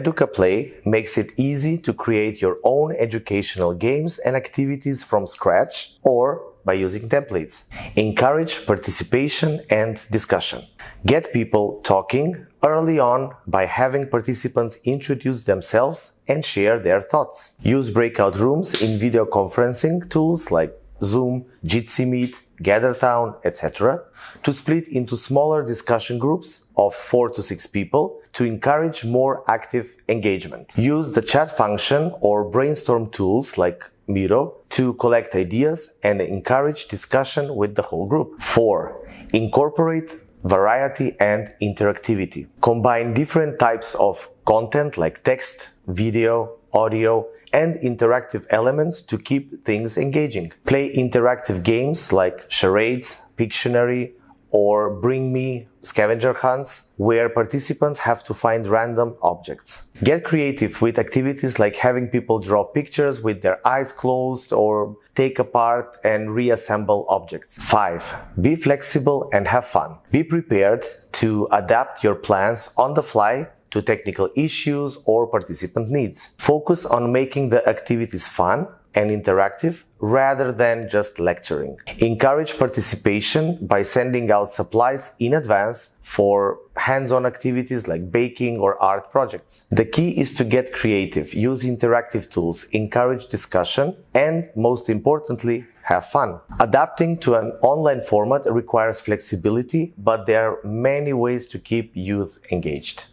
Educa Play makes it easy to create your own educational games and activities from scratch or by using templates. Encourage participation and discussion. Get people talking early on by having participants introduce themselves and share their thoughts. Use breakout rooms in video conferencing tools like Zoom, Jitsi Meet, GatherTown, etc. to split into smaller discussion groups of 4 to 6 people to encourage more active engagement. Use the chat function or brainstorm tools like Miro to collect ideas and encourage discussion with the whole group. 4. Incorporate variety and interactivity. Combine different types of content like text, video, audio, and interactive elements to keep things engaging. Play interactive games like charades, Pictionary, or Bring Me scavenger hunts, where participants have to find random objects. Get creative with activities like having people draw pictures with their eyes closed or take apart and reassemble objects. 5. Be flexible and have fun. Be prepared to adapt your plans on the fly to technical issues or participant needs. Focus on making the activities fun and interactive rather than just lecturing. Encourage participation by sending out supplies in advance for hands-on activities like baking or art projects. The key is to get creative, use interactive tools, encourage discussion, and most importantly, have fun. Adapting to an online format requires flexibility, but there are many ways to keep youth engaged.